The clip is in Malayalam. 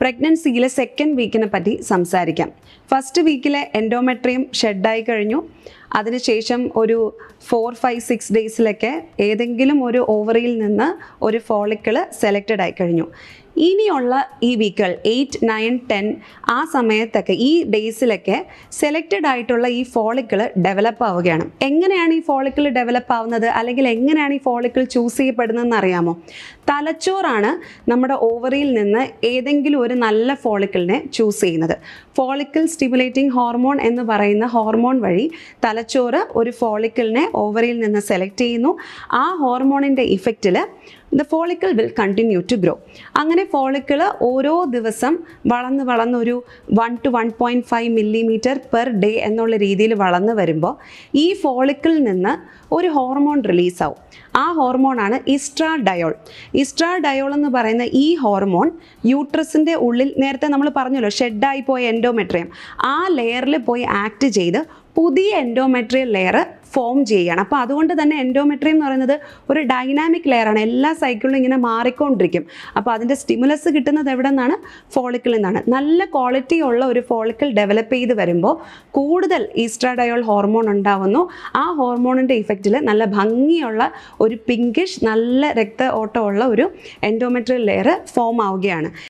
പ്രഗ്നൻസിയിലെ സെക്കൻഡ് വീക്കിനെ പറ്റി സംസാരിക്കാം. ഫസ്റ്റ് വീക്കിലെ എൻഡോമെട്രിയം ഷെഡായി കഴിഞ്ഞു. അതിനുശേഷം ഒരു 4-5-6 ഡേയ്സിലൊക്കെ ഏതെങ്കിലും ഒരു ഓവറിയിൽ നിന്ന് ഒരു ഫോളിക്കിള് സെലക്റ്റഡ് ആയി കഴിഞ്ഞു. ഇനിയുള്ള ഈ വീക്കുകൾ 8, 9, 10 ആ സമയത്തൊക്കെ ഈ ഡേയ്സിലൊക്കെ സെലക്റ്റഡ് ആയിട്ടുള്ള ഈ ഫോളിക്കിൾ ഡെവലപ്പ് ആവുകയാണ്. എങ്ങനെയാണ് ഈ ഫോളിക്കിൾ ഡെവലപ്പ് ആവുന്നത്, അല്ലെങ്കിൽ എങ്ങനെയാണ് ഈ ഫോളിക്കിൾ ചൂസ് ചെയ്യപ്പെടുന്നതെന്ന് അറിയാമോ? തലച്ചോറാണ് നമ്മുടെ ഓവറിയിൽ നിന്ന് ഏതെങ്കിലും ഒരു നല്ല ഫോളിക്കിളിനെ ചൂസ് ചെയ്യുന്നത്. ഫോളിക്കിൾ സ്റ്റിമുലേറ്റിംഗ് ഹോർമോൺ എന്ന് പറയുന്ന ഹോർമോൺ വഴി തലച്ചോറ് ഒരു ഫോളിക്കിളിനെ ഓവറിയിൽ നിന്ന് സെലക്ട് ചെയ്യുന്നു. ആ ഹോർമോണിൻ്റെ ഇഫക്റ്റിൽ the follicle will continue to grow. അങ്ങനെ ഫോളിക്കിൾ ഓരോ ദിവസം വളർന്ന് ഒരു 1 to 1.5 മില്ലിമീറ്റർ പെർ ഡേ എന്നുള്ള രീതിയിൽ വളർന്നു വരുമ്പോൾ ഈ ഫോളിക്കിളിൽ നിന്ന് ഒരു ഹോർമോൺ റിലീസാവും. ആ ഹോർമോണാണ് ഈസ്ട്രാഡയോൾ. ഈസ്ട്രാഡയോൾ എന്ന് പറയുന്ന ഈ ഹോർമോൺ യൂട്രസിൻ്റെ ഉള്ളിൽ, നേരത്തെ നമ്മൾ പറഞ്ഞല്ലോ ഷെഡായി പോയ എൻഡോമെട്രിയം, ആ ലെയറിൽ പോയി ആക്ട് ചെയ്ത് പുതിയ എൻഡോമെട്രിയൽ ലെയർ ഫോം ചെയ്യുകയാണ്. അപ്പോൾ അതുകൊണ്ട് തന്നെ എൻഡോമെട്രിയം എന്ന് പറയുന്നത് ഒരു ഡൈനാമിക് ലെയറാണ്. എല്ലാ സൈക്കിളിലും ഇങ്ങനെ മാറിക്കൊണ്ടിരിക്കും. അപ്പോൾ അതിൻ്റെ സ്റ്റിമുലസ് കിട്ടുന്നത് എവിടെ നിന്നാണ്? ഫോളിക്കിളിൽ നിന്നാണ്. നല്ല ക്വാളിറ്റി ഉള്ള ഒരു ഫോളിക്കിൾ ഡെവലപ്പ് ചെയ്ത് വരുമ്പോൾ കൂടുതൽ ഈസ്ട്രാഡയോൾ ഹോർമോൺ ഉണ്ടാവുന്നു. ആ ഹോർമോണിൻ്റെ ഇഫക്റ്റിൽ നല്ല ഭംഗിയുള്ള ഒരു പിങ്കിഷ്, നല്ല രക്ത ഓട്ടമുള്ള ഒരു എൻഡോമെട്രിയൽ ലെയർ ഫോം ആവുകയാണ്.